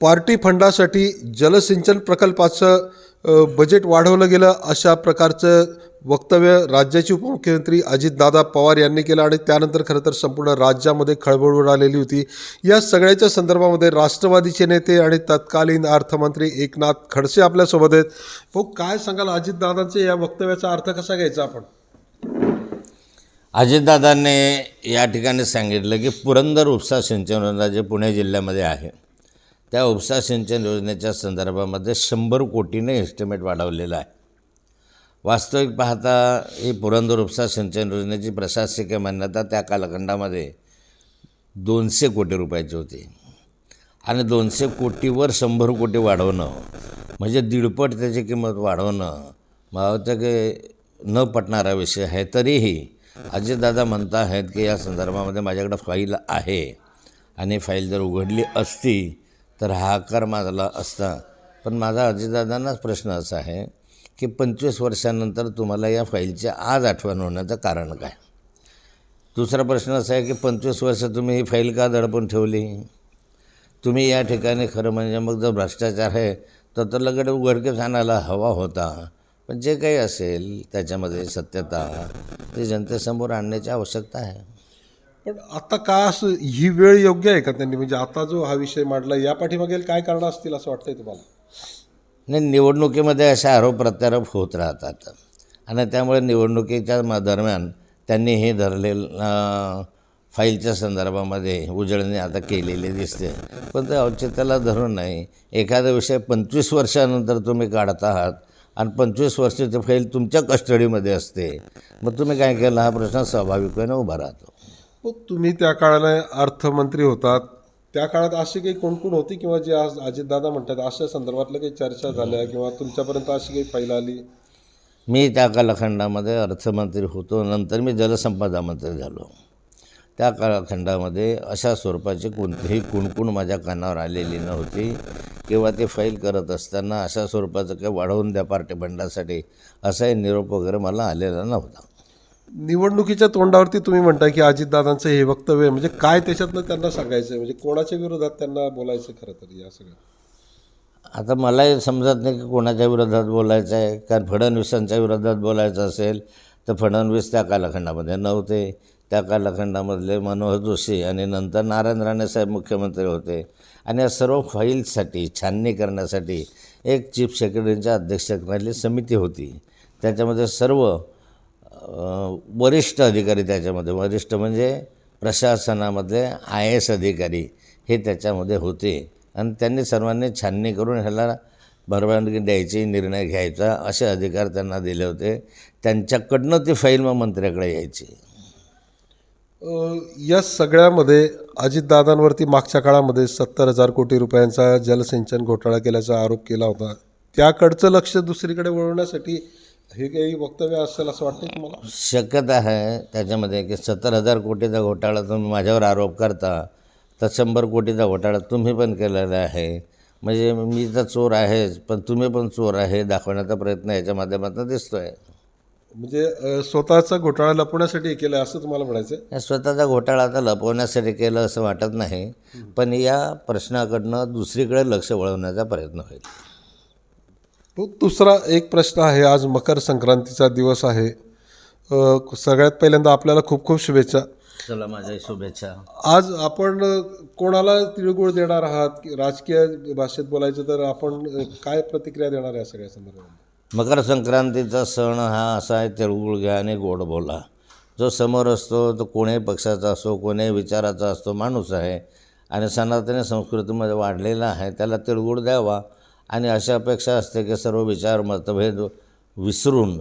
Party फंडासाठी जलसिंचन प्रकल्पाचं बजेट वाढवलं गेलं अशा प्रकारचं वक्तव्य राज्याचे उपमुख्यमंत्री अजितदादा पवार यांनी केलं आणि त्यानंतर खरं तर संपूर्ण राज्यामध्ये खळबळ उडालेली होती। या सगळ्याच्या संदर्भामध्ये राष्ट्रवादीचे नेते आणि तत्कालीन अर्थमंत्री एकनाथ खडसे आपल्यासोबत आहेत। भाऊ, काय सांगाल अजितदादांचे या वक्तव्याचा अर्थ कसा घ्यायचा आपण? अजितदादांनी या ठिकाणी सांगितलं की पुरंदर उपसा सिंचन योजना जे पुणे जिल्ह्यामध्ये आहे त्या उपसा सिंचन योजनेच्या संदर्भामध्ये 100 कोटीने एस्टिमेट वाढवलेला आहे। वास्तविक पाहता ही पुरंदर उपसा सिंचन योजनेची प्रशासकीय मान्यता त्या कालखंडामध्ये 200 कोटी रुपयाची होती आणि 200 कोटीवर 100 कोटी वाढवणं म्हणजे दीडपट त्याची किंमत वाढवणं मला वाटतं की न पटणारा विषय आहे। तरीही अजितदादा म्हणत आहेत की या संदर्भामध्ये माझ्याकडे फाईल आहे आणि फाईल जर उघडली असती तर हा आकार माजला असता। पण माझा अजितदादांनाच प्रश्न असा आहे की 25 वर्षांनंतर तुम्हाला या फाईलची आज आठवण होण्याचं कारण काय? दुसरा प्रश्न असा आहे की 25 वर्ष तुम्ही ही फाईल का दडपून ठेवली? तुम्ही या ठिकाणी खरं म्हणजे मग जर भ्रष्टाचार आहे तर लगेच उघडकीस आणायला हवा होता। पण जे काही असेल त्याच्यामध्ये सत्यता ते जनतेसमोर आणण्याची आवश्यकता आहे। पण आता का असं ही वेळ योग्य आहे का त्यांनी, म्हणजे आता जो हा विषय मांडला या पाठीमागे काय कारण असतील असं वाटतंय तुम्हाला? नाही, निवडणुकीमध्ये असे आरोप प्रत्यारोप होत राहतात आणि त्यामुळे निवडणुकीच्या दरम्यान त्यांनी हे धरलेलं फाईलच्या संदर्भामध्ये उजळणी आता केलेली दिसते। पण ते औचित्याला धरून नाही। एखादा विषय 25 वर्षानंतर तुम्ही काढत आहात आणि 25 वर्षाची फाईल तुमच्या कस्टडीमध्ये असते, मग तुम्ही काय केलं हा प्रश्न स्वाभाविकपणे उभा राहतो। मग तुम्ही त्या काळाला अर्थमंत्री होतात, त्या काळात अशी काही कोण होती किंवा जे आज अजितदादा म्हणतात अशा संदर्भातल्या काही चर्चा झाल्या किंवा तुमच्यापर्यंत अशी काही फाईल आली? मी त्या कालखंडामध्ये अर्थमंत्री होतो, नंतर मी जलसंपदा मंत्री झालो। त्या कालखंडामध्ये अशा स्वरूपाची कोणतीही कुणकुण माझ्या कानावर आलेली नव्हती किंवा ते फाईल करत असताना अशा स्वरूपाचं काही वाढवून द्या पार्टी फंडासाठी असाही निरोप वगैरे मला आलेला नव्हता। निवडणुकीच्या तोंडावरती तुम्ही म्हणताय की अजितदादांचं हे वक्तव्य म्हणजे काय त्याच्यातनं त्यांना सांगायचं, म्हणजे कोणाच्या विरोधात त्यांना बोलायचं खरं तर या सगळं? आता मलाही समजत नाही की कोणाच्या विरोधात बोलायचं आहे। कारण फडणवीसांच्या विरोधात बोलायचं असेल तर फडणवीस त्या कालखंडामध्ये नव्हते। त्या कालखंडामधले मनोहर जोशी आणि नंतर नारायण राणे साहेब मुख्यमंत्री होते आणि या सर्व फाईल्ससाठी छाननी करण्यासाठी एक चीफ सेक्रेटरीच्या अध्यक्षतेखाली समिती होती। त्याच्यामध्ये सर्व वरिष्ठ अधिकारी, त्याच्यामध्ये वरिष्ठ म्हणजे प्रशासनामधले IAS अधिकारी हे त्याच्यामध्ये होते आणि त्यांनी सर्वांनी छाननी करून ह्याला परवानगी द्यायची, निर्णय घ्यायचा असे अधिकार त्यांना दिले होते। त्यांच्याकडनं ती फाईल मग मंत्र्याकडे यायची। या सगळ्यामध्ये अजितदादांवरती मागच्या काळामध्ये 70,000 कोटी रुपयांचा जलसिंचन घोटाळा केल्याचा आरोप केला होता। त्याकडचं लक्ष दुसरीकडे वळवण्यासाठी हे काही वक्तव्य असेल असं वाटतं तुम्हाला? शक्यता आहे त्याच्यामध्ये की 70,000 कोटीचा घोटाळा तुम्ही माझ्यावर आरोप करता तर 100 कोटीचा घोटाळा तुम्ही पण केलेला आहे। म्हणजे मी तर चोर आहेच पण तुम्ही पण चोर आहे दाखवण्याचा प्रयत्न याच्या माध्यमातून दिसतो आहे। म्हणजे स्वतःचा घोटाळा लपवण्यासाठी केलं असं तुम्हाला म्हणायचं आहे? स्वतःचा घोटाळा आता लपवण्यासाठी केलं असं वाटत नाही, पण या प्रश्नाकडनं दुसरीकडे लक्ष वळवण्याचा प्रयत्न होईल। दुसरा एक प्रश्न आहे, आज मकर संक्रांतीचा दिवस आहे। सगळ्यात पहिल्यांदा आपल्याला खूप खूप शुभेच्छा। चला, माझ्या शुभेच्छा। आज आपण कोणाला तिळगुळ देणार आहात? राजकीय भाषेत बोलायचं तर आपण काय प्रतिक्रिया देणार आहे सगळ्या संदर्भात? मकर संक्रांतीचा सण हा असा आहे, तिळगुळ घ्या आणि गोड बोला। जो समोर असतो तो कोण्याही पक्षाचा असो, कोण्याही विचाराचा असतो, माणूस आहे आणि सनातनी संस्कृतीमध्ये वाढलेला आहे, त्याला तिळगुळ द्यावा आणि अशा अपेक्षा असते की सर्व विचार मतभेद विसरून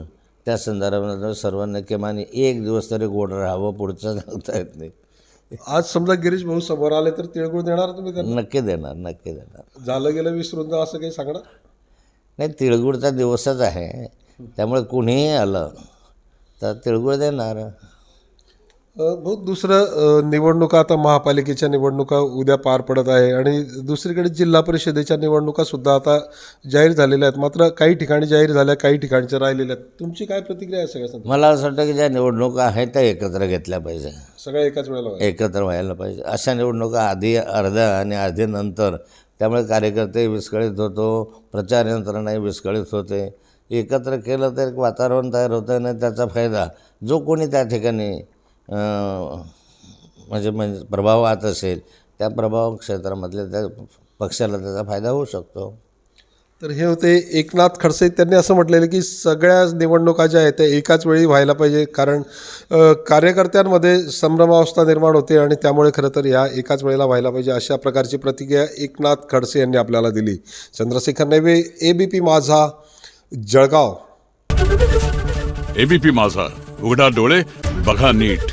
त्या संदर्भात सर्वांनी किमान एक दिवस तरी गोड राहावं, पुढचं सांगता येत नाही। आज समजा गिरीश भाऊ समोर आले तर तिळगुळ देणार तुम्ही त्यांना? नक्की देणार, नक्की देणार। झालं गेलं विसरून जा असं काही सांगणार नाही, तिळगुळचा दिवसच आहे त्यामुळे कुणीही आलं तर तिळगुळ देणार। भाऊ, दुसरं निवडणुका, आता महापालिकेच्या निवडणुका उद्या पार पडत आहे आणि दुसरीकडे जिल्हा परिषदेच्या निवडणुकासुद्धा आता जाहीर झालेल्या आहेत। मात्र काही ठिकाणी जाहीर झाल्या, काही ठिकाणच्या राहिलेल्या आहेत। तुमची काय प्रतिक्रिया आहे सगळ्या? मला असं वाटतं की ज्या निवडणुका आहेत त्या एकत्र घेतल्या पाहिजे, सगळ्या एकाच वेळेला एकत्र व्हायला पाहिजे। अशा निवडणुका आधी अर्ध्या आणि अर्धे नंतर त्यामुळे कार्यकर्ते विस्कळीत होतो, प्रचार यंत्रणाही विस्कळीत होते. एकत्र केलं तर एक वातावरण तयार होतं आणि त्याचा फायदा जो कोणी त्या ठिकाणी म्हणजे प्रभावात असेल त्या प्रभाव क्षेत्रामधल्या त्या पक्षाला त्याचा फायदा होऊ शकतो. तर हे होते एकनाथ खडसे. त्यांनी असं म्हटलेलं की सगळ्या निवडणुका ज्या आहेत त्या एकाच वेळी व्हायला पाहिजे, कारण कार्यकर्त्यांमध्ये संभ्रमावस्था निर्माण होते आणि त्यामुळे खरं तर ह्या एकाच वेळेला व्हायला पाहिजे, अशा प्रकारची प्रतिक्रिया एकनाथ खडसे यांनी आपल्याला दिली. चंद्रशेखर नेवे, ABP माझा, जळगाव. ABP माझा, उघडा डोळे बघा नीट.